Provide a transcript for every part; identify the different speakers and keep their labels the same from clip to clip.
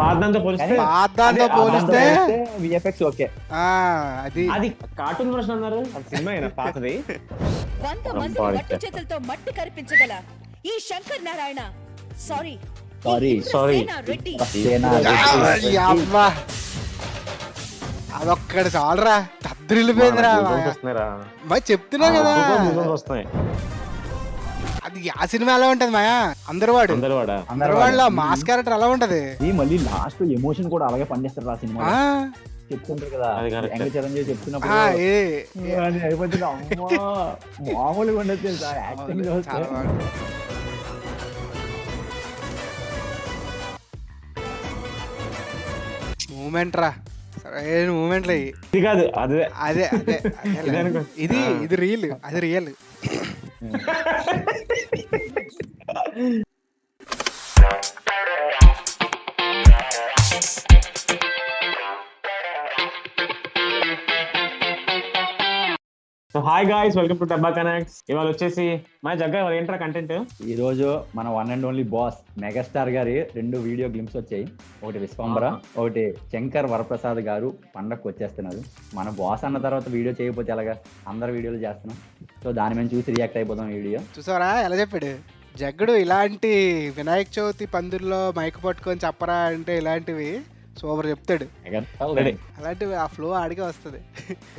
Speaker 1: పాదాంతో పోలిస్తే
Speaker 2: VFX okay.
Speaker 1: అది cartoon version అన్నారు, అది సినిమా అయినా పాతది.
Speaker 3: 100 మంది మట్టి చేతులతో మట్టి కరిపించగల ఈ శంకర్ నారాయణ సారీ రెడ్డి
Speaker 4: అదొక్కడి చాలరా, తద్రిల్లిపోయిందిరా. మరి చెప్తున్నా కదా, అది ఆ సినిమా ఎలా ఉంటది మాయా, అందరివాళ్ళ మాస్ క్యారెక్టర్ అలా ఉంటది.
Speaker 2: మళ్ళీ లాస్ట్ ఎమోషన్ కూడా అలాగే పనిచేస్తారు ఆ సినిమా. చెప్తుంటారు కదా చిరంజీవి చెప్తున్నప్పుడు అయిపోతుంది. మామూలుగా ఉండదు సార్ యాక్టింగ్.
Speaker 4: మూమెంట్ రా, సరైన మూమెంట్లు అయ్యి.
Speaker 1: ఇది కాదు అదే
Speaker 4: అదే అదే ఇది రియల్, అది real.
Speaker 1: So hi guys, welcome to డబ్బా కనెక్ట్స్. ఇవాళ వచ్చేసి మా జగ్గా ఏంట్రా కంటెంట్.
Speaker 2: ఈ రోజు మన one and only boss megastar గారి 2 వీడియో గ్లిమ్స్ వచ్చాయి. ఒకటి విశ్వంబర, ఒకటి శంకర్ వరప్రసాద్ గారు పండగకు వచ్చేస్తున్నారు. మన బాస్ అన్న తర్వాత వీడియో చేయకపోతే ఎలాగా, అందరు వీడియోలు చేస్తున్నాం. సో దాని మీద చూసి రియాక్ట్ అయిపోతాం. వీడియో చూసారా ఎలా చెప్పాడు జగ్గుడు. ఇలాంటి వినాయక చవితి పందుల్లో మైక్ పట్టుకొని చెప్పరా అంటే ఇలాంటివి సూపర్ చెప్తాడు. అలాంటివి ఆ ఫ్లో ఆడికే వస్తుంది.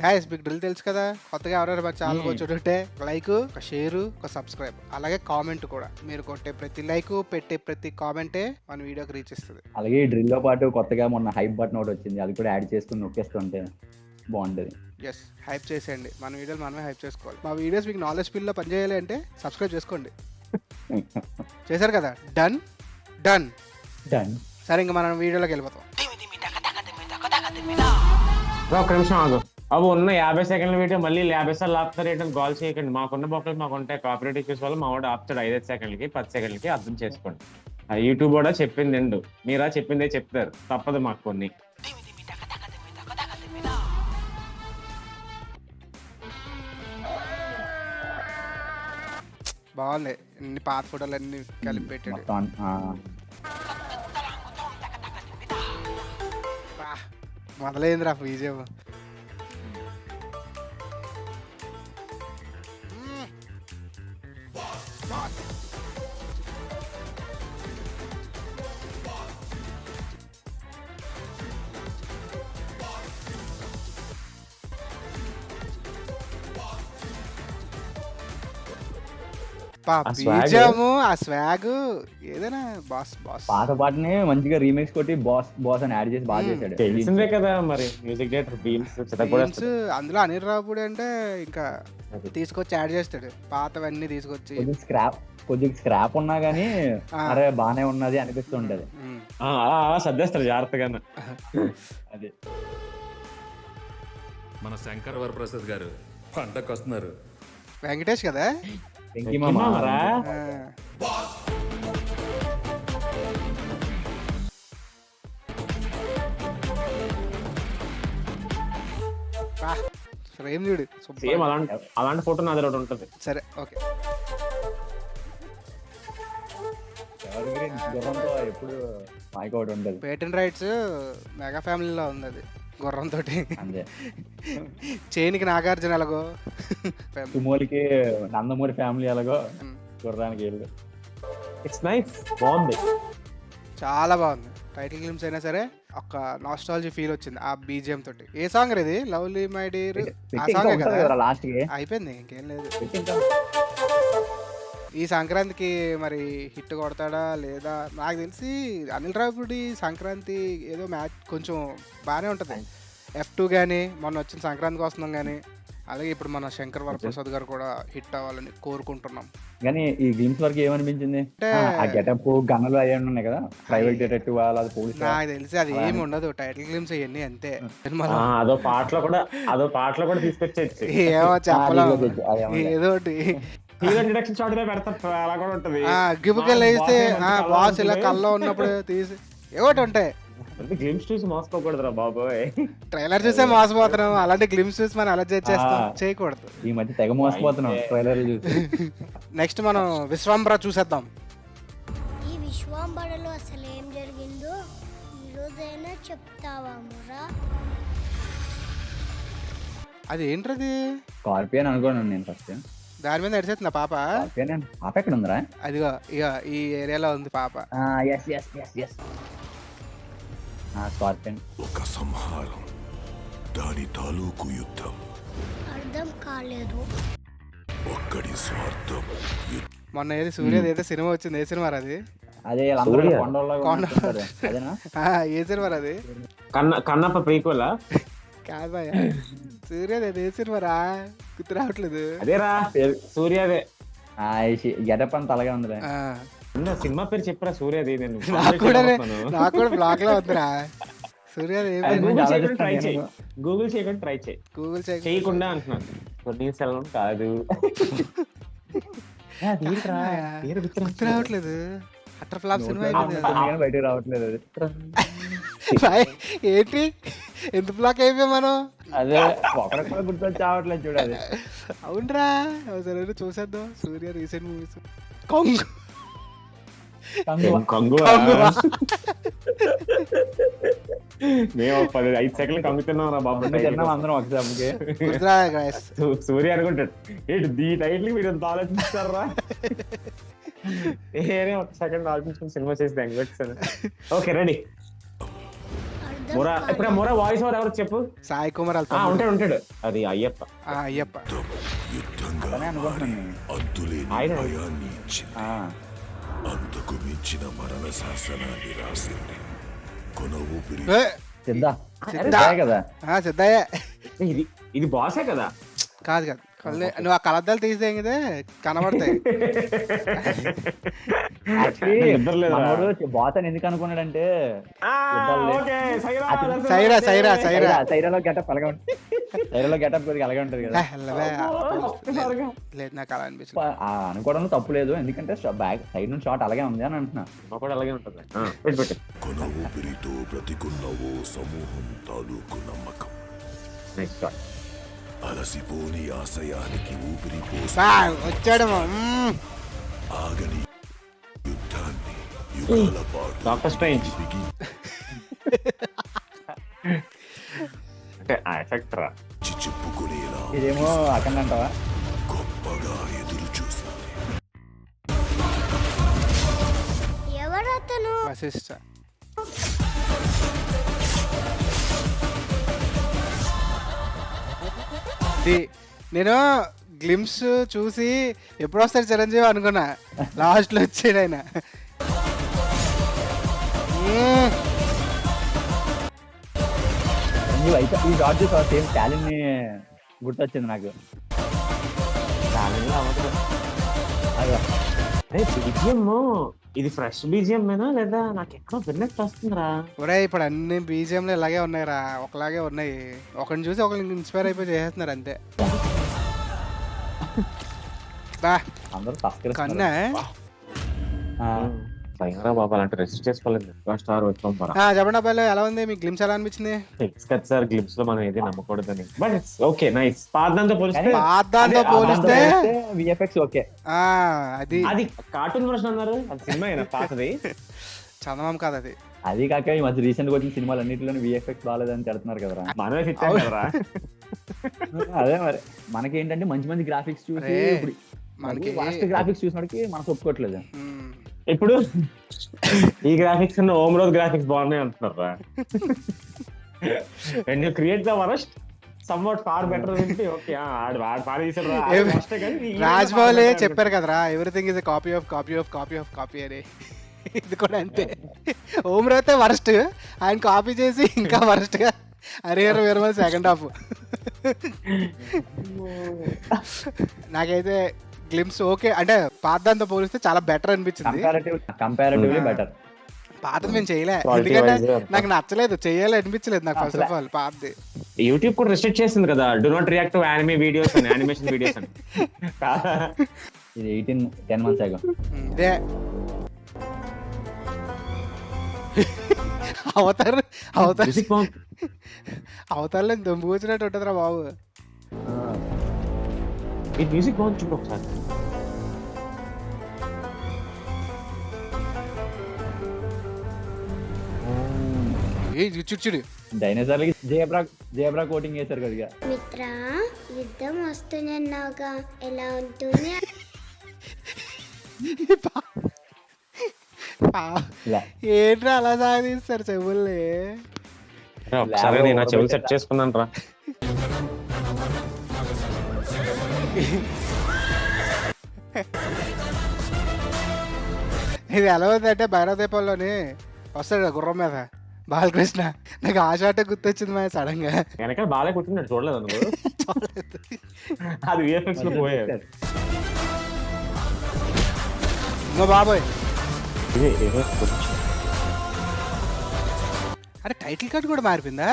Speaker 2: గాయస్ మీకు డ్రిల్ తెలుసు కదా, కొత్తగా ఎవరైనా మా ఛానల్ వచ్చేటంటే లైక్, ఒక షేర్, ఒక సబ్స్క్రైబ్, అలాగే కామెంట్ కూడా. మీరు కొట్టే ప్రతి లైక్, పెట్టే ప్రతి కామెంటే మన వీడియోకి రీచ్ ఇస్తుంది. అలాగే ఈ డ్రిల్ తో పాటు కొత్తగా మొన్న హైప్ బటన్ ఒకటి వచ్చింది, అది కూడా యాడ్ చేసుకుని నొక్కేస్తుంటే బాగుంటుంది.
Speaker 4: ఎస్, హైప్ చేసేయండి. మన వీడియోలు మనమే హైప్ చేసుకోవాలి. మా వీడియోస్ మీకు నాలెడ్జ్ ఫీల్డ్లో పనిచేయాలి అంటే సబ్స్క్రైబ్ చేసుకోండి. చేశారు కదా, డన్ డన్ డన్. సరే ఇంకా మనం వీడియోలోకి వెళ్ళిపోతాం.
Speaker 1: ఒక్క నిమిషం ఆగు. అవి ఉన్న 50 సెకండ్ల వీడియో మళ్ళీ 50 సార్లు ఆపుతారు ఏంటని గోల్ చేయకండి. మాకున్న బొక్కలు మాకుంటాయి. కాపీరైట్ ఇష్యూస్ వల్ల మా వాడు ఆపుతాడు 5 సెకండ్లకి 10 సెకండ్లకి. అర్థం చేసుకోండి. యూట్యూబ్ కూడా చెప్పింది ఎండు, మీరా చెప్పిందే చెప్తారు. తప్పదు మాకు కొన్ని.
Speaker 4: బాగుంది, అన్ని పాత ఫోటోలు అన్ని కలిపి పెట్టాడు. మొదలైందిరా బీజేం. బీజము ఆ స్వాగ్ ఏదైనా బాస్ బాస్.
Speaker 2: పాత పాటని మంచిగా రీమేక్స్ కొట్టి బాస్ బాస్ అని యాడ్ చేసి బాగా చేశాడు.
Speaker 1: తెలిసిందే కదా మరి, మ్యూజిక్ డైరెక్టర్ బీమ్స్
Speaker 4: అందులో అనిల్ రావుపూడి అంటే ఇంకా తీసుకొచ్చి యాడ్ చేస్తాడు. పాతవన్నీ తీసుకొచ్చి
Speaker 2: కొద్దిగా స్క్రాప్ ఉన్నా గానీ అరే బానే ఉన్నది అనిపిస్తుంటది.
Speaker 1: సర్దేస్తారు జాగ్రత్తగా.
Speaker 2: అదే
Speaker 5: మన శంకర్ వరప్రసాద్ గారు పండగకు వస్తున్నారు.
Speaker 4: వెంకటేష్ కదా,
Speaker 2: వెంకీ మామరా. ఫ్రేమ్ చూడు,
Speaker 1: సేమ్ అలాంటి ఫోటో నా దగ్గర ఉంటుంది.
Speaker 4: సరే ఓకే.
Speaker 2: గుర్రంతో ఎప్పుడు మైక్ ఒకటి ఉండదు.
Speaker 4: పేటెంట్ రైట్స్ మెగా ఫ్యామిలీలో ఉంది. అది గుర్రంతో
Speaker 2: అంతే.
Speaker 4: చైన్కి నాగార్జున ఎలాగో,
Speaker 2: సుమోలికి నందమూరి ఫ్యామిలీ ఎలాగో గుర్రానికి వెళ్ళు.
Speaker 1: ఇట్స్ నైస్, బాగుంది,
Speaker 4: చాలా బాగుంది. టైటిల్ గ్లిమ్స్ అయినా సరే ఒక నాస్టాలజీ ఫీల్ వచ్చింది ఆ బీజిఎం తోటి. ఏ సాంగ్ ఇది, లవ్లీ మై డియర్ ఆ సాంగ్ కదా
Speaker 2: లాస్ట్ కి
Speaker 4: అయిపోయింది, ఇంకేం లేదు. ఈ సంక్రాంతికి మరి హిట్ కొడతాడా లేదా, నాకు తెలిసి అనిల్ రావుపూడి సంక్రాంతి ఏదో మ్యాచ్ కొంచెం బాగానే ఉంటుంది. F2 కానీ మొన్న వచ్చిన సంక్రాంతికి వస్తున్నాం కానీ, అలాగే ఇప్పుడు మన శంకర్ వరప్రసాద్ గారు కూడా హిట్ అవ్వాలని కోరుకుంటున్నాం.
Speaker 2: కానీ ఈ గ్లిమ్స్ వరకు ఏమనిపించింది, గెటప్ గన్నులు అయ్యి ఉన్నాయి కదా, ప్రైవేట్ డిటెక్టివ్ వాళ్ళది పోలీస్. నాకు
Speaker 4: తెలిసి అది ఏమి ఉండదు, టైటిల్ గ్లిమ్స్ అవన్నీ అంతే.
Speaker 1: అదో పాటలో కూడా తీసుకొచ్చేది.
Speaker 4: ఏమో చెప్పలేదు, ఏదో ఒకటి గిబుకెళ్ళి వేస్తే బాస్ ఇలా కల్లో ఉన్నప్పుడు తీసి ఏవోటి ఉంటాయి.
Speaker 1: గ్లిమ్స్ చూసి మోసపోకూడదురా బాబోయ్.
Speaker 4: ట్రైలర్ చూసే మోసపోతున్నాం, అలాంటి గ్లిమ్స్ చూసి మనం అలా చేయకూడదు.
Speaker 2: ఈ మధ్య తెగ మోసపోతున్నాం ట్రైలర్ చూసి.
Speaker 4: నెక్స్ట్ మనం విశ్వంబర చూసేద్దాం.
Speaker 6: ఈ విశ్వంబరలో అసలు ఏం జరిగిందో ఈ రోజైనా చెప్తావా మురా?
Speaker 4: అది ఏంటది?
Speaker 2: స్కార్పియన్ అనుకోను నేను ఫస్ట్.
Speaker 4: దాని మీద నడిచేస్తుంది పాప.
Speaker 2: స్కార్పియన్ పాప ఎక్కడ ఉందిరా?
Speaker 4: అదిగో ఇక ఈ ఏరియాలో ఉంది పాప.
Speaker 2: S S S S scorpion.
Speaker 7: ఒక సంహారం, దాని తాలూకు యుద్ధం,
Speaker 6: అర్థం కాలేదు.
Speaker 7: ఒక్కడి స్వార్థం.
Speaker 4: మొన్న ఏది సూర్యది ఏదో సినిమా వచ్చింది, ఏ సినిమా అది?
Speaker 2: అదే వీళ్ళందరూ
Speaker 1: సూర్య.
Speaker 2: కొండల్లో
Speaker 4: కొండ.
Speaker 2: ఉంటారు. అదేనా?
Speaker 4: ఏ సినిమా అది?
Speaker 1: కన్నప్ప ప్రీక్వెల్
Speaker 4: కాదు భయ్యా, సూర్యది ఏ సినిమా రా, గుర్తు రావట్లేదు.
Speaker 1: అదేరా సూర్యదే.
Speaker 2: గెటప్ అంత అలాగే ఉందిరా.
Speaker 4: ఆ,
Speaker 1: సినిమా పేరు చెప్పరా సూర్యది. నేను
Speaker 4: నాకు కూడా బ్లాక్ లో వద్దురా సూర్యది. ఏ
Speaker 2: అది
Speaker 1: గూగుల్
Speaker 2: చాలా
Speaker 1: చేయకుండా ట్రై
Speaker 2: ఇష్టం
Speaker 1: చేయి,
Speaker 2: నేను.
Speaker 1: గూగుల్ చేయకుండా ట్రై చేయి.
Speaker 4: గూగుల్
Speaker 1: చేయకుండా అంటున్నాను. పొన్నియిన్ సెల్వం కాదు.
Speaker 4: గుర్తు రావట్లేదు. అటర్ ఫ్లాప్ సినిమా
Speaker 2: నోట్లో
Speaker 4: అయిపోయింది.
Speaker 2: ఉంది కానీ బయటకు రావట్లేదు అది.
Speaker 4: బాయ్, ఏంటి ఎంత బ్లాక్ అయిపోయా మనం?
Speaker 2: అదే ఒకరికి గుర్తొచ్చి రావట్లేదు చూడాలి.
Speaker 4: అవునరా, ఒకసారి చూసేద్దాం సూర్య రీసెంట్ మూవీస్. కొంగు
Speaker 1: మేము 5 సెకండ్లు కంగుతున్నాం రా బాబు.
Speaker 2: తిన్నాం అందరం ఒకసారి.
Speaker 4: గుర్తురా guys.
Speaker 1: సూర్య అనుకుంటాడు ఏంటి ఈ టైటిల్ మీరు ఎంత ఆలోచిస్తారా? ఏరే ఒక సెకండ్ ఆలోచించుకుని సినిమా చేసి దెంగొచ్చాను. Okay ready.
Speaker 6: అర్థం
Speaker 1: మొరా ఇప్పుడు
Speaker 6: కాలేదు.
Speaker 1: మొరా వాయిస్ ఓవర్ ఎవరు చెప్పు.
Speaker 4: సాయి కుమార్
Speaker 1: ఉంటాడు అది అయ్యప్ప.
Speaker 4: అయ్యప్ప.
Speaker 7: యుద్ధంగా
Speaker 2: అనే అనుకుంటున్నాను నేను.
Speaker 7: అంతులేని
Speaker 1: ఆయన.
Speaker 7: భయాన్ని ఇచ్చింది,
Speaker 2: ఆ,
Speaker 7: అంతకు మించిన మరణ శాసనాన్ని రాసింది. కొన ఊపిరి
Speaker 4: ఏ,
Speaker 2: సిద్ధ
Speaker 4: సిద్ధ.
Speaker 2: సిద్ధే కదా.
Speaker 4: సిద్ధయ్య
Speaker 1: ఇది బాసే కదా.
Speaker 4: కాదు కాదు, నువ్వు ఆ కలద్దాలు తీసేదే కనబడతాయి.
Speaker 2: యాక్చువల్లీ
Speaker 1: నిద్ర లేదురా.
Speaker 2: మనోడు బాస్ అని ఎందుకు అనుకున్నాడంటే
Speaker 4: సైరా సైరా సైరా
Speaker 2: సైరాలో గెటప్ అలాగే ఉంటుంది. సైరాలో గెటప్ కొద్దిగా అలాగే ఉంటుంది కదా.
Speaker 4: లేదు, నాకు అలా అనిపించింది.
Speaker 2: అనుకోవడంలో తప్పు లేదు, ఎందుకంటే బ్యాక్ సైడ్ నుంచి షాట్ అలాగే ఉంది అని అంటున్నా.
Speaker 1: కూడా అలాగే ఉంటుంది. పెట్టు
Speaker 7: కొన ఊపిరితో బ్రతికున్నవో సమూహం తాలూకు నమ్మకం.
Speaker 1: నెక్స్ట్
Speaker 7: అలసిపోని ఆశయానికి ఊపిరి పోసి
Speaker 4: వచ్చాడు.
Speaker 7: ఆగని యుద్ధాన్ని యుగాల పాటు
Speaker 1: డాక్టర్ స్ట్రేంజ్
Speaker 7: బిగి
Speaker 1: అంటే ఆ ఎఫెక్ట్ రా.
Speaker 7: చెప్పుకునేలా
Speaker 2: ఇదేమో అక్కడ అంటావా?
Speaker 7: గొప్పగా ఎదురు చూసింది.
Speaker 6: ఎవరతను?
Speaker 4: వశిష్ఠ. నేను గ్లిమ్స్ చూసి ఎప్పుడు వస్తాడు చిరంజీవి అనుకున్నా, లాస్ట్ లో వచ్చాడు ఆయన.
Speaker 2: అయితే ఈ షాట్ చూసా, సేమ్ టాలెంట్ ని గుర్తొచ్చింది నాకు. అదే
Speaker 1: బీజిఎం ఇది ఫ్రెష్ బీజిఎం లేదా నాకు ఎక్కడో విన్నట్టు వస్తుందిరా.
Speaker 4: ఒరే ఇప్పుడు అన్ని బీజిఎంలు ఇలాగే ఉన్నాయిరా, ఒకలాగే ఉన్నాయి. ఒకరిని చూసి ఒకరిని ఇన్స్పైర్ అయిపోయి చేసేస్తున్నారు అంతే. బా
Speaker 2: అందరూ తస్కరిస్తున్నారు.
Speaker 4: కన్నా
Speaker 1: భయంకర బాబా అలాంటి రెస్ట్ చేసుకోలేదు. స్టార్ వచ్చాం పరా.
Speaker 4: చెప్పండి అబ్బాయిలు, ఎలా ఉంది మీ గ్లిమ్స్? ఎలా అనిపించింది?
Speaker 1: ఫిక్స్ కదా సార్, గ్లిప్స్ లో మనం ఏది నమ్మకూడదని. But it's okay, nice. పాదాంతో పోలిస్తే
Speaker 4: పాదాంతో పోలిస్తే
Speaker 2: విఎఫ్ఎక్స్ ఓకే.
Speaker 4: అది
Speaker 1: అది కార్టూన్ వర్షన్ అన్నారు, అది సినిమా అయినా పాతది.
Speaker 4: చందమామ కాదు అది.
Speaker 2: అది కాక ఈ మధ్య రీసెంట్ గా వచ్చిన సినిమాలు అన్నింటిలోనే విఎఫ్ఎక్స్ బాగాలేదని చెడుతున్నారు కదరా.
Speaker 1: మనమే ఫిక్స్ కదరా.
Speaker 2: అదే మరి మనకి ఏంటంటే మంచి మంచి గ్రాఫిక్స్ చూసి
Speaker 4: అరే,
Speaker 2: ఇప్పుడు
Speaker 4: మనకి
Speaker 2: మనకి గ్రాఫిక్స్ చూసినడికి మనకు ఒప్పుకోవట్లేదు.
Speaker 1: ఇప్పుడు ఈ గ్రాఫిక్స్ ఓమ్ రోజ్ గ్రాఫిక్స్ బాగున్నాయి అంటున్నారా. And you create the worst somewhat far better అంటే ఓకే
Speaker 4: రాజ్మౌళి చెప్పారు కదరా, everything is copy of copy of copy of copy అని. ఇది కూడా అంతే. ఓమ్ రోజ్ అయితే వరస్ట్, ఆయన కాపీ చేసి ఇంకా వరస్ట్ గా హరిహర వీరమల్ సెకండ్ హాఫ్. నాకైతే గ్లిమ్స్ ఓకే, అంటే పాతదాంతో పోలిస్తే చాలా బెటర్ అనిపించింది.
Speaker 2: Comparatively better.
Speaker 4: పాతది మేము చేయలే, ఎందుకంటే నాకు నచ్చలేదు, చేయాలి అనిపించలేదు నాకు. ఫస్ట్ ఆఫ్ ఆల్ పాతది
Speaker 1: యూట్యూబ్ కూడా రెస్ట్రిక్ట్ చేసింది కదా, do not react to anime videos అని, యానిమేషన్ వీడియోస్ అని.
Speaker 2: ఇది 10 months ago.
Speaker 4: ఇదే అవతారంలో దొంబు వచ్చినట్టు ఉంటుందిరా బాబు.
Speaker 1: ఈ మ్యూజిక్ బాగుంది చూడు ఒకసారి.
Speaker 4: ఏ చూడు
Speaker 2: డైనోసార్లకి జేబ్రా కోటింగ్ వేశారు కదా.
Speaker 6: మిత్ర యుద్ధం వస్తున్నాగా ఎలా ఉంటుంది?
Speaker 2: ఇలా
Speaker 4: ఏంట్రా అలా సాగిస్తారు చెవుల్ని?
Speaker 1: ఒకసారి నేను నా చెవులు సెట్ చేసుకున్నాను రా.
Speaker 4: ఇది ఎలా ఉందంటే భైరవదీపంలోని వస్తాడు గుర్రం మీద బాలకృష్ణ. నాకు ఆ షాటే గుర్తొచ్చింది మా సడన్ గా.
Speaker 1: వెనకాల బాగా కూర్చున్నాడు, చూడలేదు నువ్వు? అది విఎఫ్ఎక్స్ లో పోయాడు.
Speaker 4: ఇంకో బాబోయ్,
Speaker 1: ఇది ఏదో
Speaker 4: అరే టైటిల్ కార్డ్ కూడా మారిపోయిందా?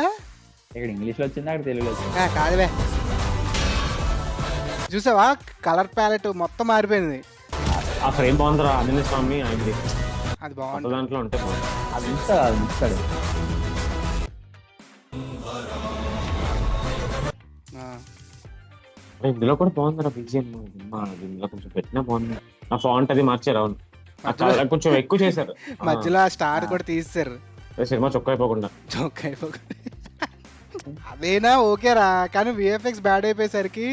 Speaker 2: ఇక్కడ ఇంగ్లీష్ లో వచ్చింది, అక్కడ తెలుగులో వచ్చింది.
Speaker 4: కాదులే, చూసావా కలర్ ప్యాలెట్ మొత్తం మారిపోయింది.
Speaker 1: ఆ ఫ్రేమ్ బాగుందిరా, ఆంజనేయ స్వామి అయింది.
Speaker 4: అది
Speaker 1: కొత్త
Speaker 4: బాగుంటుంది.
Speaker 1: దాంట్లో ఉంటే బాగుంది.
Speaker 2: అది ఇస్తాడు.
Speaker 1: ఇందులో కూడా బాగుందిరా బీజిఎం. ఇందులో కొంచెం పెట్టినా బాగుంది. ఆ ఫాంట్ అది మార్చారు. అవును, ఆ colour కొంచెం ఎక్కువ చేశారు.
Speaker 4: మధ్యలో ఆ స్టార్ కూడా తీస్తారు
Speaker 1: సినిమా చొక్క అయిపోకుండా.
Speaker 4: చౌక్ అయిపోకుండా. అదేనా ఓకేరా, కానీ విఎఫ్ఎక్స్ బ్యాడ్ అయిపోయేసరికి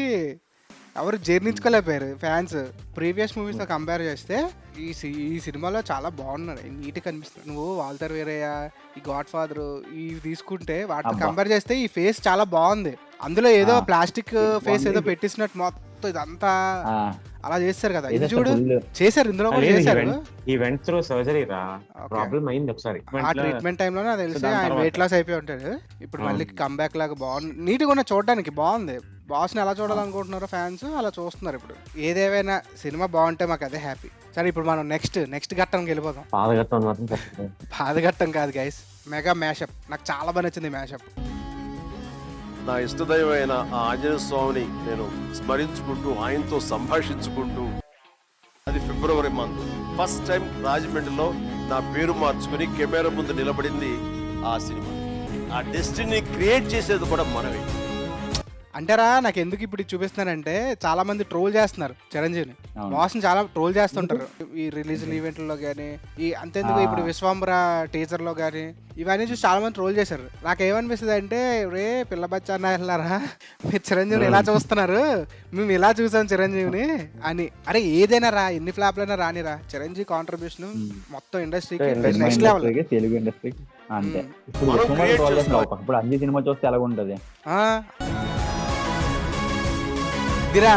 Speaker 4: ఎవరు జీర్ణించుకోలేకపోయారు ఫ్యాన్స్. ప్రీవియస్ మూవీస్ తో కంపేర్ చేస్తే ఈ సినిమాలో చాలా బాగున్నారు, నీట్ కనిపిస్తుంది. నువ్వు వాల్టర్ వేరేయా, ఈ గాడ్ ఫాదర్ ఇవి తీసుకుంటే వాటితో కంపేర్ చేస్తే ఈ ఫేస్ చాలా బాగుంది. అందులో ఏదో ప్లాస్టిక్ ఫేస్ ఏదో పెట్టించినట్టు మొత్తం ఇదంతా అలా చేస్తారు కదా. ఇది చూడు చేశారు, ఇందులో కూడా చేశారు.
Speaker 1: ఈ వెంట్ త్రూ సర్జరీ రా, ప్రాబ్లం అయింది ఒకసారి.
Speaker 4: ఆ ట్రీట్మెంట్ టైంలో నాకు తెలిసి ఆయన వెయిట్ లాస్ అయిపోయి ఉంటాడు. ఇప్పుడు మళ్ళీ కంబ్యాక్ లాగా బాగుంది, నీట్గా ఉన్న చూడడానికి బాగుంది. బాస్ని ఎలా చూడాలనుకుంటున్నారో ఫ్యాన్స్ అలా చూస్తున్నారు. ఇప్పుడు ఏదేమైనా సినిమా బాగుంటే మాకు అదే హ్యాపీ. సరే ఇప్పుడు మనం నెక్స్ట్ ఘట్టంకి వెళ్ళిపోదాం.
Speaker 1: పాదఘట్టం మాత్రం చెప్పలేదు.
Speaker 4: పాదఘట్టం కాదు గైస్, మెగా మ్యాషప్. నాకు చాలా బాగా నచ్చింది మ్యాషప్.
Speaker 8: నా ఇష్టదైవమైన ఆ ఆంజనేయ స్వామిని నేను స్మరించుకుంటూ ఆయనతో సంభాషించుకుంటూ, అది ఫిబ్రవరి మంత్ ఫస్ట్ టైం రాజమండ్రిలో నా పేరు మార్చుకుని కెమెరా ముందు నిలబడింది ఆ సినిమా. ఆ డెస్టినీ క్రియేట్ చేసేది కూడా మనమే.
Speaker 4: అంటారా నాకు ఎందుకు ఇప్పుడు ఇది చూపిస్తున్నానంటే చాలా మంది ట్రోల్ చేస్తున్నారు చిరంజీవిని. బాస్ని చాలా ట్రోల్ చేస్తుంటారు ఈ రిలీజ్ ఈవెంట్లో కానీ, ఈ అంతేందుకు ఇప్పుడు విశ్వాంబర టీజర్ లో కానీ ఇవన్నీ చూసి చాలా మంది ట్రోల్ చేశారు. నాకు ఏమనిపిస్తుంది అంటే, రే పిల్ల బచ్చా అన్న వెళ్ళారా, మీరు చిరంజీవిని ఇలా చూస్తున్నారు, మేము ఇలా చూసాం చిరంజీవిని అని. అరే ఏదైనా రా, ఎన్ని ఫ్లాప్లైనా రానిరా, చిరంజీవి కాంట్రిబ్యూషన్ మొత్తం ఇండస్ట్రీకి నెక్స్ట్ లెవెల్.
Speaker 2: తెలుగు ఇండస్ట్రీకి అంతే. ఇప్పుడు అన్ని సినిమా చూస్తే ఎలా ఉంటది
Speaker 4: దిరా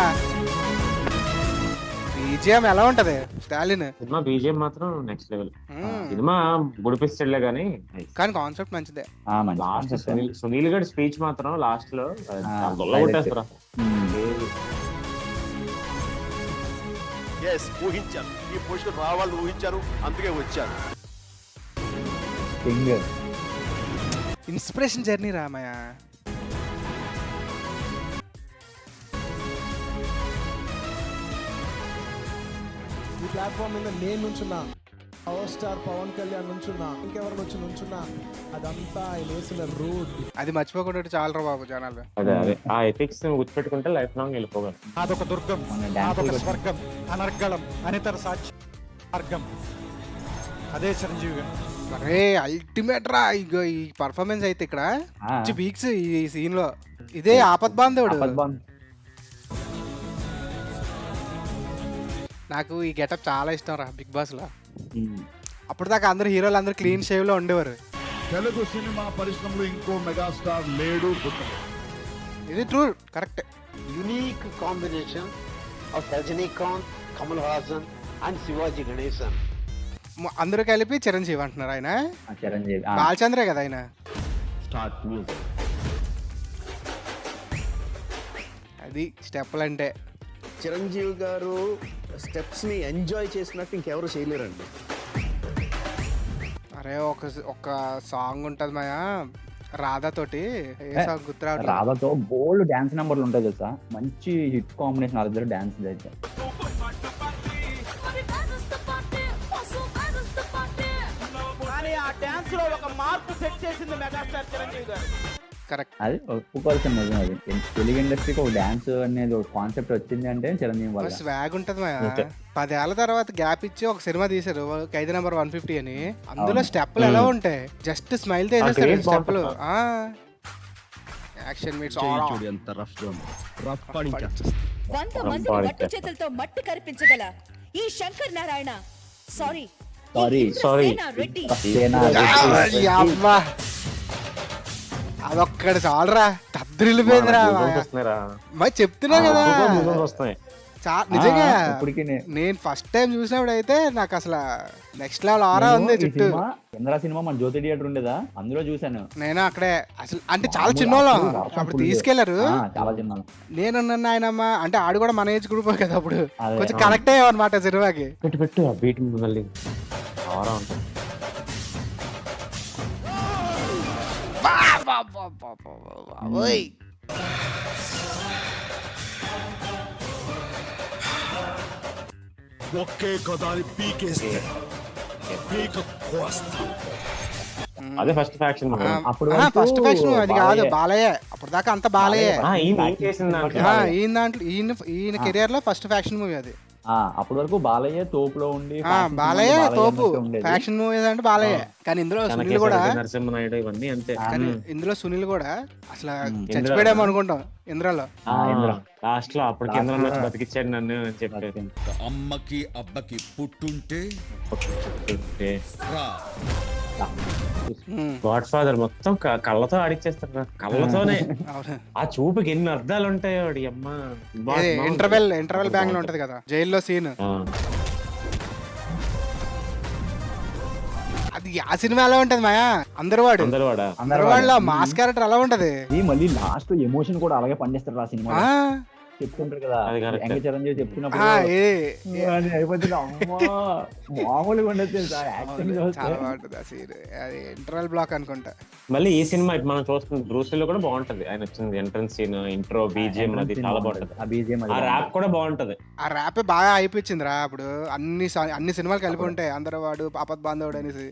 Speaker 4: బీజిఎం ఎలా ఉంటది స్టాలిన్?
Speaker 1: సినిమా బీజిఎం మాత్రం నెక్స్ట్ లెవెల్. సినిమా గుడిపిస్తాడులే కానీ
Speaker 4: కాన్సెప్ట్ మంచిదే.
Speaker 1: లాస్ట్ సునీల్ గడ్ స్పీచ్ మాత్రం లాస్ట్ లో కొట్టేస్తారా.
Speaker 8: ఊహించాను ఈ పొజిషన్ రావాలని ఊహించారు, అందుకే వచ్చారు.
Speaker 4: Inspiration journey Ramayya.
Speaker 9: ఈ ప్లాట్ఫామ్ మీద నేను నుంచున్నా, పవర్ స్టార్ పవన్ కళ్యాణ్ నుంచున్నా, ఇంకెవరు నుంచున్నా, అదంతా ఆయన వేసిన రూట్.
Speaker 4: అది మర్చిపోకుండా చాలరా బాబు జనాలు.
Speaker 1: అదే ఆ ఎథిక్స్ గుర్తుపెట్టుకుంటే లైఫ్ లాంగ్ వెళ్ళిపోగలరు.
Speaker 9: అదొక దుర్గం, అదొక స్వర్గం, అనర్గళం, అనితర సాక్షి మార్గం. అదే చిరంజీవి గారు.
Speaker 4: అరే అల్టిమేట్ రా ఇగో ఈ పర్ఫార్మెన్స్ అయితే ఇక్కడ వీక్స్ ఈ సీన్ లో. ఇదే ఆపద్ బాంధవుడు. నాకు ఈ గెటప్ చాలా ఇష్టం రా బిగ్ బాస్ లో. అప్పుడు దాకా అందరు హీరోలు అందరు క్లీన్ షేవ్ లో ఉండేవారు.
Speaker 7: తెలుగు సినిమా పరిశ్రమలో ఇంకో మెగాస్టార్ లేడు.
Speaker 4: ఇది true, correct.
Speaker 10: Unique combination of Rajinikanth, Kamal Haasan and Shivaji Ganesan.
Speaker 4: అందరూ కలిపి చిరంజీవి అంటున్నారు. ఆయన
Speaker 2: చిరంజీవి
Speaker 4: బాలచంద్రే కదా ఆయన. అది స్టెప్పులు అంటే
Speaker 10: చిరంజీవి గారు స్టెప్స్ ని ఎంజాయ్ చేసినట్టు ఇంకెవరు చేయలేరండి.
Speaker 4: అరే ఒక సాంగ్ ఉంటది మాయా రాధా తోటి, ఏ సాంగ్ గుర్తురావట్లేదు.
Speaker 2: రాధాతో బోల్డ్ డాన్స్ నెంబర్లు ఉంటాయి తెలుసా, మంచి హిట్ కాంబినేషన్. వాళ్ళిద్దరు డాన్స్ అయితే
Speaker 11: కానీ ఆ డాన్స్ లో ఒక మార్పు సెట్ చేసింది మెగాస్టార్ చిరంజీవి గారు.
Speaker 4: కరెక్ట్.
Speaker 2: అది ఒప్పుకోవాల్సిన నిజం. అది తెలుగు ఇండస్ట్రీకి ఒక డాన్స్ అనేది ఒక కాన్సెప్ట్ వచ్చింది అంటే చిరంజీవి వల్ల.
Speaker 4: స్వాగ్ ఉంటది మా 10 ఏళ్ల తర్వాత గ్యాప్ ఇచ్చి ఒక సినిమా తీశారు ఖైదీ నెంబర్ 150 అని. అందులో స్టెప్లు ఎలా ఉంటాయి, జస్ట్ స్మైల్ చేసేస్తారు స్టెప్లు. యాక్షన్ మీట్స్
Speaker 3: 100 మందిని మట్టి చేతులతో మట్టి కరిపించగల ఈ శంకర్ నారాయణ సారీ రెడ్డి.
Speaker 4: అదొక్కడి చాలరా, తద్రిల్లిపోయిందిరా. మరి చెప్తున్నా కదా నిజంగా. నేను ఫస్ట్ టైం చూసినప్పుడు అయితే నాకు అసలు నెక్స్ట్ లెవెల్ ఆరా ఉంది చుట్టూ.
Speaker 2: ఇంద్రా సినిమా మన జ్యోతి థియేటర్ ఉండేదా, అందులో చూసాను
Speaker 4: నేను అక్కడే. అసలు అంటే చాలా చిన్నోళ్ళం అప్పుడు తీసుకెళ్లారు.
Speaker 2: చాలా చిన్న
Speaker 4: నేనున్నాను ఆయనమ్మ అంటే ఆడు కూడా మన ఏజ్ గ్రూప్ కదా అప్పుడు. కొంచెం కనెక్ట్ అయ్యాం అనమాట సినిమాకి.
Speaker 1: పెట్టు ఆ బీట్ మళ్ళీ ఆరా ఉంటుంది.
Speaker 7: ఒకే కదాని పీకేస్తే పీక కోస్తా.
Speaker 1: అదే ఫస్ట్ ఫ్యాక్షన్.
Speaker 2: అప్పుడు
Speaker 4: ఫస్ట్ ఫ్యాక్షన్ అది కాదు, బాలయ్య. అప్పుడు దాకా అంత బాలయ్య. ఈయన కెరియర్ లో ఫస్ట్ ఫ్యాక్షన్ మూవీ అది.
Speaker 2: అప్పటి వరకు బాలయ్య తోపులో ఉండి
Speaker 4: బాలయ్య తోపు ఫ్యాక్షన్ మూవీస్ అంటే బాలయ్య. కానీ ఇందులో సునీల్ కూడా,
Speaker 1: నరసింహనాయుడు ఇవన్నీ అంతే.
Speaker 4: కానీ ఇందులో సునీల్ కూడా అసలు చచ్చిపోయాడేమో అనుకుంటాం ఇంద్రలో.
Speaker 1: లాస్ట్ లో అప్పుడు కేంద్రంలో వచ్చి బతికిచ్చాడు నన్ను అని చెప్పి.
Speaker 7: అమ్మకి అబ్బకి పుట్టుంటే
Speaker 1: గాడ్ ఫాదర్ మొత్తం కళ్ళతో ఆడిచ్చేస్తారు. కళ్ళతోనే ఆ చూపుకి ఎన్ని అర్థాలు ఉంటాయో. అమ్మ
Speaker 4: ఇంటర్వెల్ బ్యాంక్ లో ఉంటది కదా జైల్లో సీన్, అది ఆ సినిమా ఎలా ఉంటది మాయా. అందరివాళ్ళ మాస్ క్యారెక్టర్ అలా ఉంటది.
Speaker 2: మళ్ళీ లాస్ట్ ఎమోషన్ కూడా అలాగే పండిస్తారు ఆ సినిమా. చెప్తుంటారు కదా చిరంజీవి చెప్తున్నప్పుడు అయిపోతుంది. మామూలుగా ఉండదు
Speaker 4: అది ఇంటర్వెల్ బ్లాక్ అనుకుంటా.
Speaker 1: మళ్ళీ ఈ సినిమా మనం చూస్తుంది బ్రూస్లీలో కూడా బాగుంటది. ఆయన వచ్చింది ఎంట్రన్స్ సీన్, ఇంట్రో, బీజిఎం అది చాలా బాగుంటది. ఆ ర్యాప్ కూడా బాగుంటది.
Speaker 4: ఆ ర్యాప్ బాగా అయిపోయింది రా అప్పుడు. అన్ని సినిమాలు కలిపి ఉంటాయి, అందరూ వాడు ఆపద్ బాంధవుడు అనేసి.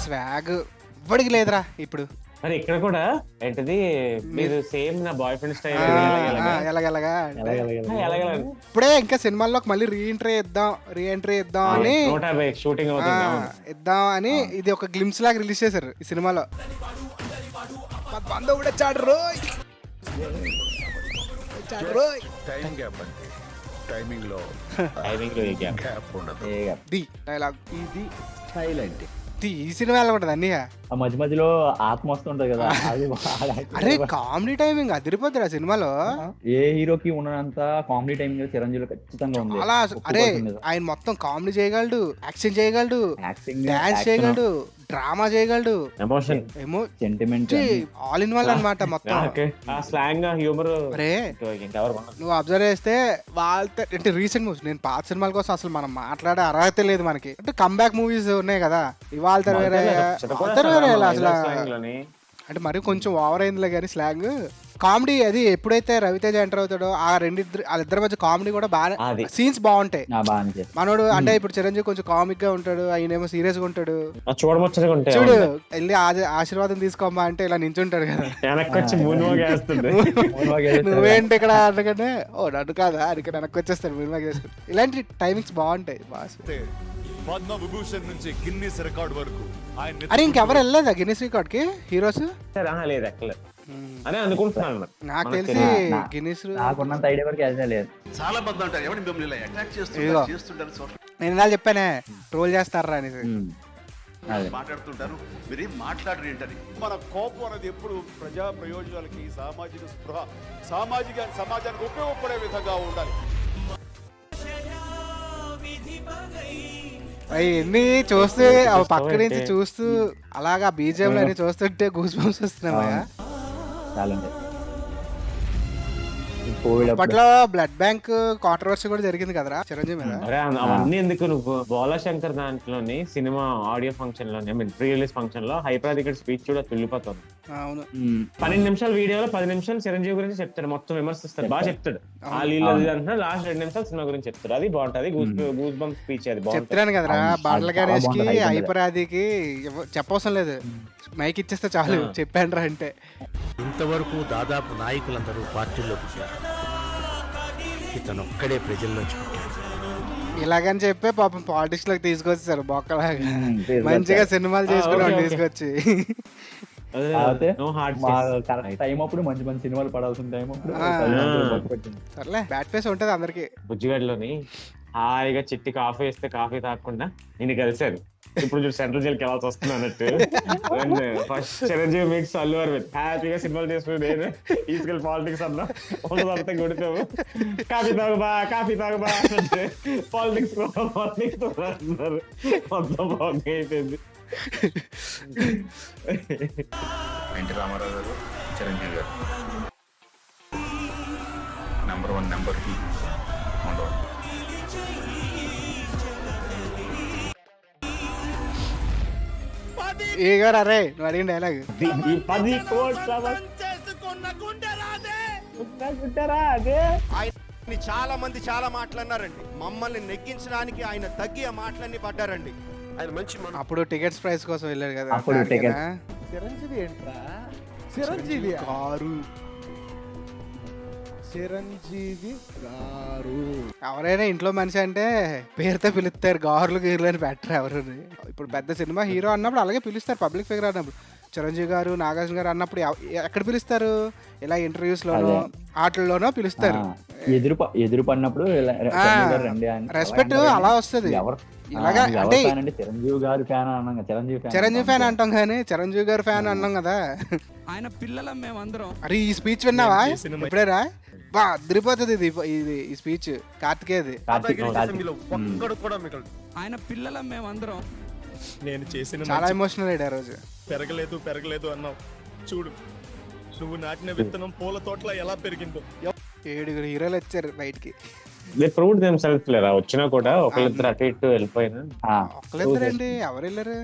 Speaker 4: స్వాగ్ ఇప్పటికి లేదురా ఇప్పుడు.
Speaker 1: మరి ఇక్కడ కూడా ఏంటిది మీరు సేమ్ నా బాయ్ ఫ్రెండ్ స్టైల్
Speaker 4: ఎలాగెలగా ఇప్పుడే ఇంకా సినిమాల్లోకి మళ్ళీ రీఎంట్రీ ఇద్దాం అని
Speaker 1: షూటింగ్
Speaker 4: ఇద్దాం అని ఇది ఒక గ్లిమ్స్ లాగా రిలీజ్ చేశారు ఈ సినిమాలో.
Speaker 7: టైమింగ్ లో
Speaker 4: డైలాగ్
Speaker 2: ఇది స్టైల్ అంటే
Speaker 4: ఈ సినిమా ఎలా ఉంటది అన్నయ్య.
Speaker 2: మధ్య మధ్యలో ఆత్మ వస్తుంటది కదా,
Speaker 4: అరే కామెడీ టైమింగ్ అదిరిపోతుంది ఆ సినిమాలో.
Speaker 2: ఏ హీరోకి ఉన్నంత కామెడీ టైమింగ్ చిరంజీవి ఖచ్చితంగా ఉంది.
Speaker 4: అలా అరే ఆయన మొత్తం కామెడీ చేయగలడు, యాక్షన్ చేయగలడు, డాన్స్ చేయగలడు, డ్రామా చేయగలడు,
Speaker 2: సెంటిమెంట్
Speaker 4: ఆల్ ఇన్ వన్ అన్నమాట మొత్తం. నువ్వు అబ్జర్వ్ చేస్తే వాళ్ళతో అంటే రీసెంట్ మూవీస్, నేను పాత సినిమాల కోసం అసలు మనం మాట్లాడే అర్హత లేదు మనకి. అంటే కమ్బ్యాక్ మూవీస్ ఉన్నాయి కదా, ఇవాళ వేరే అసలు అంటే మరి కొంచెం ఓవర్ అయిందిలే కానీ స్లాంగ్. కామెడీ అది ఎప్పుడైతే రవితేజ ఎంటర్ అవుతాడో వాళ్ళిద్దరి మధ్య కామెడీ కూడా బాగా, సీన్స్ బాగుంటాయి. మనోడు అంటే ఇప్పుడు చిరంజీవి కొంచెం కామిక్ గా ఉంటాడు, ఆయనేమో సీరియస్ గా ఉంటాడు. చూడు వెళ్ళి ఆశీర్వాదం తీసుకోమ్మా అంటే ఇలా నించుంటాడు కదా, నువ్వేంటి ఇక్కడ అనగానే ఓ నన్ను కాదా అని వెనక్కి వచ్చేస్తాడు మూవీ చేసుకుంటా. ఇలాంటి టైమింగ్స్ బాగుంటాయి బాస్.
Speaker 7: పద్మవిభూషణ్ నుంచి గిన్నిస్ రికార్డ్ వరకు
Speaker 4: అరే ఇంకెవరు వెళ్ళలేదా గిన్నిస్ రికార్డ్ కి హీరోస్?
Speaker 1: అనే అనుకుంటున్నాను.
Speaker 4: నాకు తెలిసి గిన్నిస్
Speaker 2: నాకున్నంత ఐడియా వరకు లేదు.
Speaker 8: చాలా మంది అంటారు ఎవరిని మిమ్మల్ని అటాక్ చేస్తుంటారు.
Speaker 4: నేను ఇలా చెప్పానే ట్రోల్ చేస్తారా అనేసి
Speaker 8: మాట్లాడుతుంటారు. మీరు ఏం మాట్లాడరు ఏంటని.
Speaker 7: మన కోపం అనేది ఎప్పుడు ప్రజా ప్రయోజనాలకి, సామాజిక స్పృహ, సమాజానికి ఉపయోగపడే విధంగా ఉండాలి.
Speaker 4: అవన్నీ చూస్తే పక్క నుంచి చూస్తూ అలాగా బీజేపీ అని చూస్తుంటే గూస్ బంప్స్ వస్తున్నాయా.
Speaker 2: కోవిడ్ అప్పుడు
Speaker 4: అప్పట్లో బ్లడ్ బ్యాంక్ కాంట్రవర్సీ కూడా జరిగింది కదరా చిరంజీవి మీద.
Speaker 1: అరే అవన్నీ ఎందుకు, నువ్వు బోలాశంకర్ దాంట్లోని సినిమా ఆడియో ఫంక్షన్ లోని, I mean pre release function లో హైపరాధికుడి స్పీచ్ కూడా తుల్లిపోతుంది.
Speaker 4: అవును
Speaker 1: 12 నిమిషాల వీడియోలో 10 నిమిషాలు చిరంజీవి గురించి చెప్తాడు, మొత్తం విమర్శిస్తాడు, బాగా చెప్తాడు. ఆ లీల అంటున్నా, లాస్ట్ 2 నిమిషాలు సినిమా గురించి చెప్తాడు, అది బాగుంటది. గూస్ బంప్ స్పీచ్ అది బాగుంటుంది.
Speaker 4: చెప్తున్నాను కదరా, బండ్ల
Speaker 2: చాలా
Speaker 4: గణేష్ కి
Speaker 2: బాగుంది,
Speaker 4: హైపరాదికి చెప్పవసరం లేదు, మైక్ ఇచ్చేస్తే చాలు చెప్పాను అంటే.
Speaker 10: ఇంతవరకు దాదాపు నాయకులందరూ పార్టీల్లో పుట్టారు, ఇతను ఒక్కడే ప్రజల్లోంచి పుట్టాడు.
Speaker 4: ఇలాగని చెప్పి పాపం పాలిటిక్స్ లోకి తీసుకొచ్చారు బొక్కలాగా.
Speaker 2: తీసుకొచ్చారు.
Speaker 4: మంచిగా సినిమాలు చేసుకున్నాడు
Speaker 1: ఓకే.
Speaker 4: తీసుకొచ్చి.
Speaker 2: కాకపోతే
Speaker 1: నో హార్డ్
Speaker 2: కరెక్ట్ టైం అప్పుడు మంచి మంచి సినిమాలు పడాల్సిన టైం అప్పుడు
Speaker 4: ఆ.
Speaker 2: పట్టుకొచ్చింది.
Speaker 4: సర్లే బ్యాట్ ఫేస్ ఉంటది అందరికి.
Speaker 1: బుజ్జిగడ్లోని హాయిగా చిట్టి కాఫీ వేస్తే కాఫీ తాగకుండా నేను కలిశారు. ఇప్పుడు చూడు సెంట్రల్ జైలుకి వెళ్ళాల్సి వస్తుంది అన్నట్టు. ఫస్ట్ చిరంజీవి మీట్స్ అల్లు అరవింద్, హ్యాపీగా సినిమాలు చేసుకుని నేను తీసుకెళ్ళి పాలిటిక్స్ అన్నా అంతా కొడితాము, కాఫీ తాగుబా అంటే పాలిటిక్స్ అన్నారు. మొత్తం బాగా అయిపోయింది.
Speaker 5: ఎన్టీ రామారావు గారు, చిరంజీవి గారు నెంబర్ 1 నెంబర్ 2 ఉండవు.
Speaker 4: ఏ గారు అరే నువ్వు అడిగిన డైలాగ్
Speaker 1: ఈ 10 కోట్ల
Speaker 7: ఆయన్ని చాలా మంది చాలా మాట్లాడినారండి, మమ్మల్ని నెగ్గించడానికి ఆయన తగ్గి ఆ మాటలన్నీ పడ్డారండి.
Speaker 8: ఆయన మంచి
Speaker 4: అప్పుడు టికెట్స్ ప్రైస్ కోసం వెళ్ళారు కదా.
Speaker 2: అప్పుడు
Speaker 4: దానికేనా?
Speaker 2: tickets.
Speaker 9: చిరంజీవి ఏంట్రా? చిరంజీవి
Speaker 4: కారు
Speaker 9: చిరంజీవి గారు.
Speaker 4: ఎవరైనా ఇంట్లో మనిషి అంటే పేరుతో పిలుస్తారు, గారులు గీర్లు అని పెట్టరు ఎవరు. ఇప్పుడు పెద్ద సినిమా హీరో అన్నప్పుడు అలాగే పిలుస్తారు, పబ్లిక్ ఫిగర్ అన్నప్పుడు. చిరంజీవి గారు, నాగార్జున గారు అన్నప్పుడు ఎక్కడ పిలుస్తారు? ఇలా ఇంటర్వ్యూస్ లోనో ఆటల్లోనో పిలుస్తారు.
Speaker 2: ఎదురు పడినప్పుడు
Speaker 4: రెస్పెక్ట్ అలా వస్తుంది. ఇలాగా అంటే
Speaker 2: చిరంజీవి గారు ఫ్యాన్ అన్నాం,
Speaker 4: చిరంజీవి ఫ్యాన్ అంటాం కానీ చిరంజీవి గారు ఫ్యాన్ అన్నాం కదా.
Speaker 10: ఆయన పిల్లలం మేమందరం.
Speaker 4: అరే ఈ స్పీచ్ విన్నావా ఎప్పుడేరా? బా అదిరిపోతుంది ఇది ఈ స్పీచ్ కార్తికేయది.
Speaker 10: ఆయన పిల్లలం మేమందరం.
Speaker 5: నేను చేసిన
Speaker 4: చాలా ఎమోషనల్ అయ్యాడు ఆ రోజు.
Speaker 5: పెరగలేదు అన్నావు చూడు, నువ్వు నాటిన విత్తనం పూల తోటలో ఎలా పెరిగిందో.
Speaker 4: 7 హీరోలు వచ్చారు బయటికి.
Speaker 1: దే ప్రూవ్డ్ దెమ్సెల్ఫ్ లేరా, వచ్చినా కూడా ఒకళ్ళిద్దరు అటు ఇటు వెళ్ళిపోయినా.
Speaker 4: ఒక్కళ్ళిద్దరండి, ఎవరు వెళ్ళారు?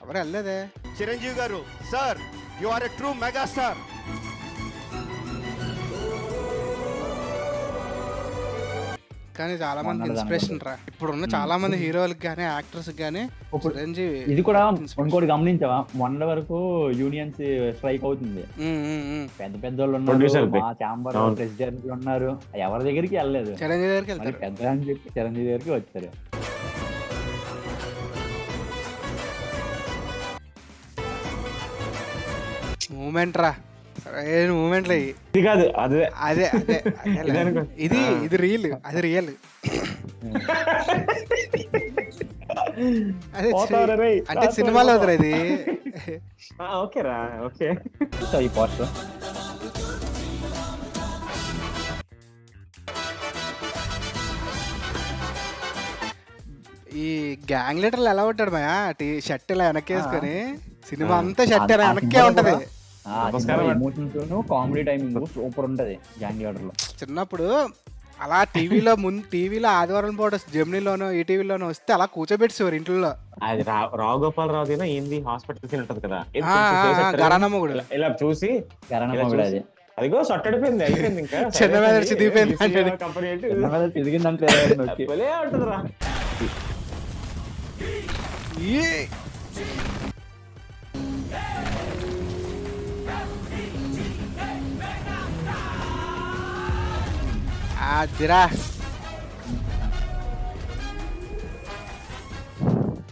Speaker 4: ఎవరు వెళ్ళలేదే.
Speaker 7: Chiranjeevi garu, sir you are a true megastar.
Speaker 4: కానీ చాలా మంది ఇన్స్పిరేషన్ రా. ఇప్పుడున్న చాలా మంది హీరోలకు కానీ యాక్టర్స్ కానీ చిరంజీవి.
Speaker 2: ఇది కూడా ఇంకోటి గమనించావా, మొన్న వరకు యూనియన్స్ స్ట్రైక్ అవుతుంది, పెద్ద పెద్ద వాళ్ళు ఉన్నారు, మా ఛాంబర్ ప్రెసిడెంట్ ఉన్నారు, ఎవరి దగ్గరికి వెళ్ళలేదు,
Speaker 4: చిరంజీవి దగ్గరికి
Speaker 2: మరి
Speaker 4: వెళ్తారు.
Speaker 2: పెద్ద అని చెప్పి చిరంజీవి దగ్గరికి వచ్చారు.
Speaker 4: మూమెంట్ రా, సరైన మూమెంట్లు అయ్యి.
Speaker 1: ఇది కాదు అదే
Speaker 4: అదే అదే
Speaker 1: ఇది అనుకో.
Speaker 4: ఇది రియల్, అది రియల్. అదే
Speaker 1: పోతావురా రేయ్.
Speaker 4: అంటే సినిమాలో వదిలే ఇది.
Speaker 1: ఓకేరా ఓకే.
Speaker 2: సో ఈ పోస్టర్
Speaker 4: ఈ గ్యాంగ్ లీడర్లు ఎలా ఉంటాడు మాయా, షర్ట్ ఇలా వెనక్కేసుకొని సినిమా అంతా షర్ట్ ఇలా వెనక్కే ఉంటది.
Speaker 2: ఎమోషన్స్ కామెడీ టైమింగ్ సూపర్ ఉంటది గ్యాంగ్ లీడర్ లో.
Speaker 4: చిన్నప్పుడు అలా టీవీలో ఆదివారం పూట జెమినీలోనో ఈటీవీలోనో వస్తే అలా కూర్చోబెట్టేవారు ఇంట్లో.
Speaker 1: అది రావు గోపాలరావు దిన ఏంది హాస్పిటల్ సీన్ ఉంటది కదా,
Speaker 4: గరానమ్మ కూడా
Speaker 1: ఇలా చూసి
Speaker 2: అది
Speaker 1: అదిగో సొట్టడిపోయింది, అయిపోయింది. ఇంకా
Speaker 4: చిన్న మీద చిదిగిపోయింది అంటాడు.
Speaker 1: కంపెనీ ఏంటి
Speaker 2: తిరిగిందంటే
Speaker 1: భలే ఉంటదిరా.
Speaker 4: అదిరా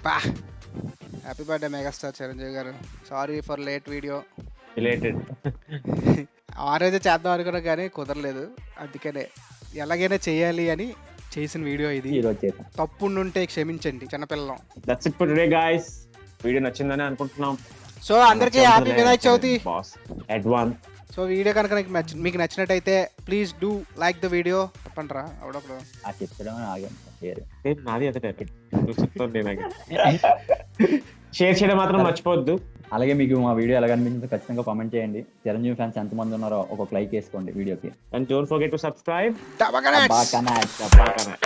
Speaker 4: బా. హ్యాపీ బర్త్డే మెగాస్టార్ చిరంజీవి గారు. Sorry for late video.
Speaker 1: Related
Speaker 4: ఆ రోజే చేద్దాం అనుకున్నా కానీ కుదరలేదు, అందుకనే ఎలాగైనా చేయాలి అని చేసిన వీడియో ఇది. తప్పుండుంటే క్షమించండి చిన్నపిల్లం.
Speaker 1: That's it for today guys. Video నచ్చిందని అనుకుంటున్నాం.
Speaker 4: సో అందరికీ happy Vinayaka Chavithi
Speaker 1: boss advance.
Speaker 4: So video కనుక మీకు నచ్చినట్టయితే please do like the video. చెప్పండిరా అవడప్పుడు
Speaker 1: నాది అదే షేర్ చేయడం మాత్రం మర్చిపోవద్దు.
Speaker 2: అలాగే మీకు మా వీడియో ఎలా అనిపించిందో ఖచ్చితంగా కామెంట్ చేయండి. చిరంజీవి ఫ్యాన్స్ ఎంతమంది ఉన్నారో ఒక్కొక్క లైక్ వేసుకోండి వీడియోకి.
Speaker 1: And don't forget to subscribe.
Speaker 4: Tabakanet.
Speaker 2: Tabakanet.
Speaker 1: Tabakanet.